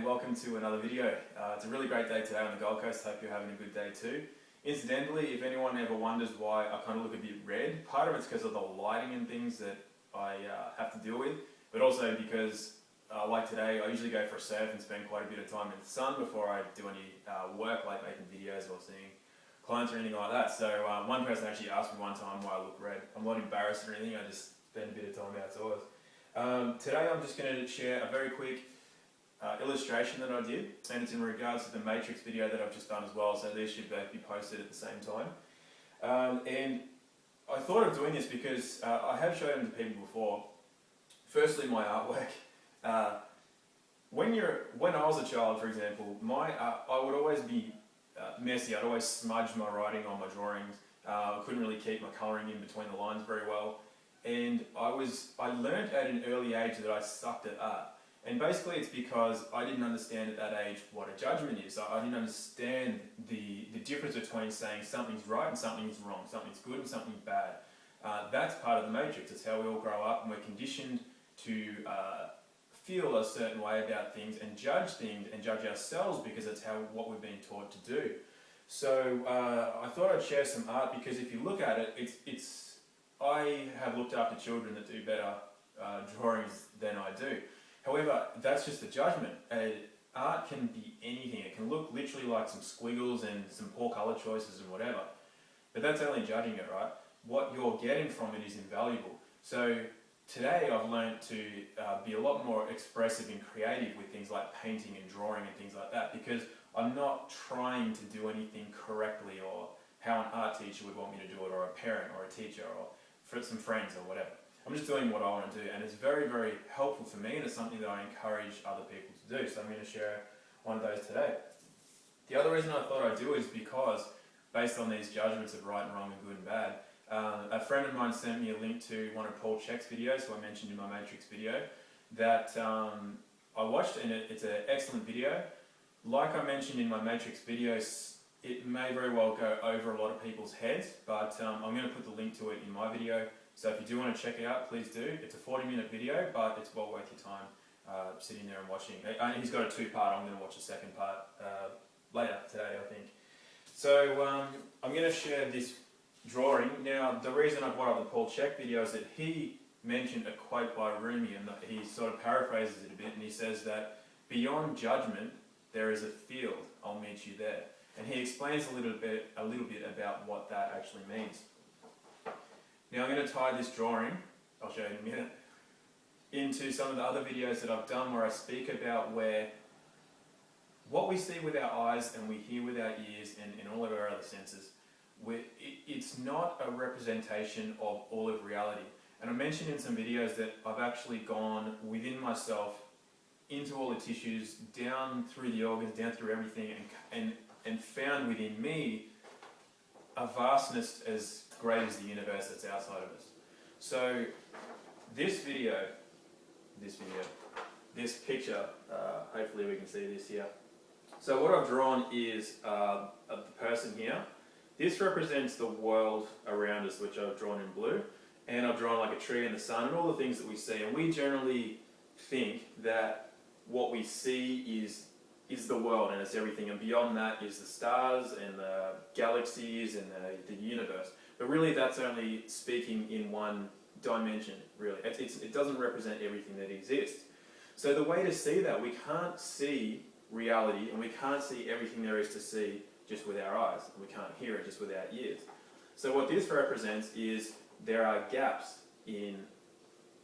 welcome to another video. It's a really great day today on the Gold Coast. Hope you're having a good day too. Incidentally, if anyone ever wonders why I kind of look a bit red, part of it's because of the lighting and things that I have to deal with, but also because like today, I usually go for a surf and spend quite a bit of time in the sun before I do any work like making videos or seeing clients or anything like that. So one person actually asked me one time why I look red. I'm not embarrassed or anything, I just spend a bit of time outdoors. Today I'm just going to share a very quick illustration that I did, and it's in regards to the Matrix video that I've just done as well, so these should both be posted at the same time. And I thought of doing this because I have shown them to people before. Firstly, my artwork. When I was a child, for example, I would always be messy. I'd always smudge my writing on my drawings. I couldn't really keep my colouring in between the lines very well. And I learned at an early age that I sucked at art. And basically it's because I didn't understand at that age what a judgment is. I didn't understand the difference between saying something's right and something's wrong, something's good and something's bad. That's part of the Matrix. It's how we all grow up and we're conditioned to feel a certain way about things and judge ourselves because it's what we've been taught to do. So I thought I'd share some art because if you look at it, I have looked after children that do better drawings than I do. However, that's just a judgment. Art can be anything. It can look literally like some squiggles and some poor colour choices and whatever. But that's only judging it, right? What you're getting from it is invaluable. So today I've learned to be a lot more expressive and creative with things like painting and drawing and things like that, because I'm not trying to do anything correctly or how an art teacher would want me to do it, or a parent or a teacher or for some friends or whatever. I'm just doing what I want to do, and it's very, very helpful for me, and it's something that I encourage other people to do. So I'm going to share one of those today. The other reason I thought I'd do is because, based on these judgments of right and wrong and good and bad, a friend of mine sent me a link to one of Paul Check's videos, who I mentioned in my Matrix video, that I watched, and it's an excellent video. Like I mentioned in my Matrix videos, it may very well go over a lot of people's heads, but I'm going to put the link to it in my video. So if you do want to check it out, please do. It's a 40-minute video, but it's well worth your time sitting there and watching. And he's got a two-part. I'm going to watch the second part later today, I think. So I'm going to share this drawing. Now, the reason I brought up the Paul Check video is that he mentioned a quote by Rumi, and he sort of paraphrases it a bit, and he says that beyond judgment, there is a field. I'll meet you there. And he explains a little bit about what that actually means. Now I'm going to tie this drawing, I'll show you in a minute, into some of the other videos that I've done where I speak about what we see with our eyes and we hear with our ears and all of our other senses. It's not a representation of all of reality. And I mentioned in some videos that I've actually gone within myself into all the tissues, down through the organs, down through everything, and found within me a vastness as great as the universe that's outside of us. So this picture, hopefully we can see this here. So what I've drawn is of the person here. This represents the world around us, which I've drawn in blue, and I've drawn like a tree and the sun and all the things that we see. And we generally think that what we see is the world and it's everything, and beyond that is the stars and the galaxies and the universe. But really that's only speaking in one dimension, really. It doesn't represent everything that exists. So the way to see that, we can't see reality and we can't see everything there is to see just with our eyes, and we can't hear it just with our ears. So what this represents is there are gaps in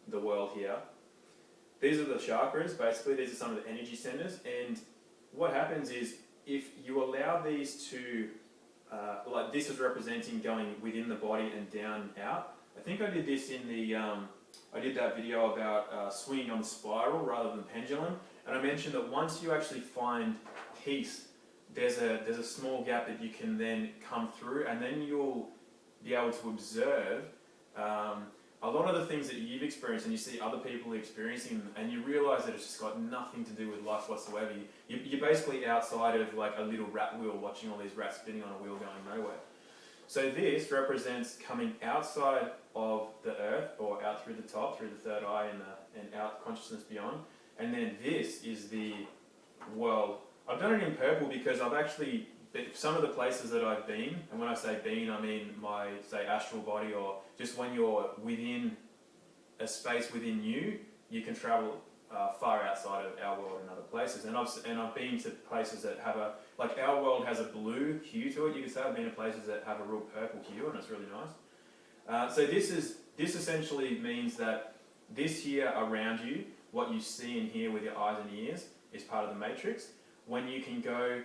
the world here. These are the chakras, basically. These are some of the energy centers, and what happens is if you allow these to, like this is representing going within the body and down out. I think I did this in the, I did that video about swinging on the spiral rather than pendulum, and I mentioned that once you actually find peace, there's a small gap that you can then come through, and then you'll be able to observe a lot of the things that you've experienced and you see other people experiencing, and you realise that it's just got nothing to do with life whatsoever. You're basically outside of like a little rat wheel, watching all these rats spinning on a wheel going nowhere. So this represents coming outside of the earth, or out through the top, through the third eye and out consciousness beyond. And then this is the done it in purple because I've actually, some of the places that I've been, and when I say been, I mean my, say, astral body, or just when you're within a space within you, you can travel far outside of our world and other places. And I've been to places that have a, like our world has a blue hue to it, you could say. I've been to places that have a real purple hue, and it's really nice. So this essentially means that this here around you, what you see and hear with your eyes and ears, is part of the matrix. When you can go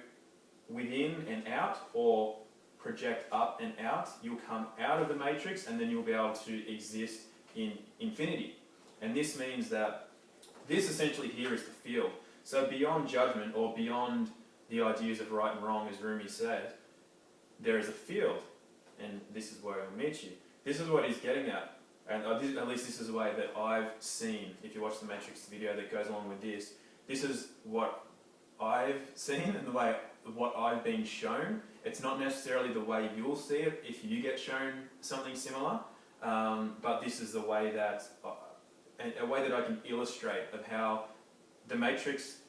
within and out, or project up and out, you'll come out of the matrix, and then you'll be able to exist in infinity. And this means that this essentially here is the field. So beyond judgment, or beyond the ideas of right and wrong, as Rumi said, there is a field, and this is where I'll meet you. This is what he's getting at, and at least this is the way that I've seen. If you watch the Matrix video that goes along with this, this is what I've seen and the way what I've been shown. It's not necessarily the way you'll see it if you get shown something similar, but this is the way that a way that I can illustrate of how the Matrix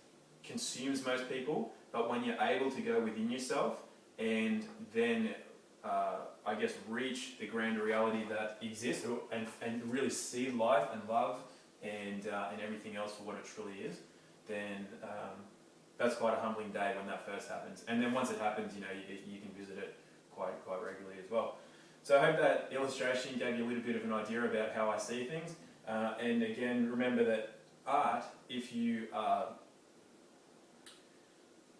consumes most people, but when you're able to go within yourself and then I guess reach the grander reality that exists, and really see life and love and everything else for what it truly is, then that's quite a humbling day when that first happens. And then once it happens, you know, you can visit it quite regularly as well. So I hope that illustration gave you a little bit of an idea about how I see things. And again, remember that art, if you are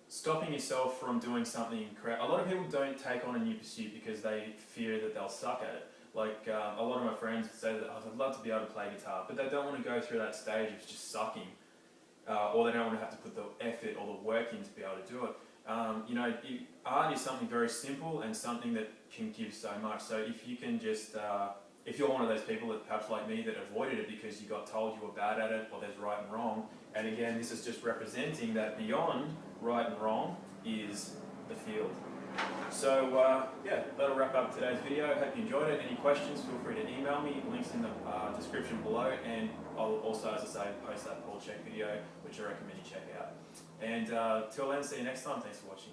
stopping yourself from doing something a lot of people don't take on a new pursuit because they fear that they'll suck at it. Like a lot of my friends say that, oh, I'd love to be able to play guitar, but they don't want to go through that stage of just sucking, or they don't want to have to put the effort or the work in to be able to do it. You know, art is something very simple and something that can give so much. So if you can just, if you're one of those people that perhaps like me that avoided it because you got told you were bad at it, or there's right and wrong, and again, this is just representing that beyond right and wrong is the field. So yeah, that'll wrap up today's video. I hope you enjoyed it. Any questions, feel free to email me. Links in the description below, and I'll also, as I say, post that Paul check video, which I recommend you check out. And till then, see you next time. Thanks for watching.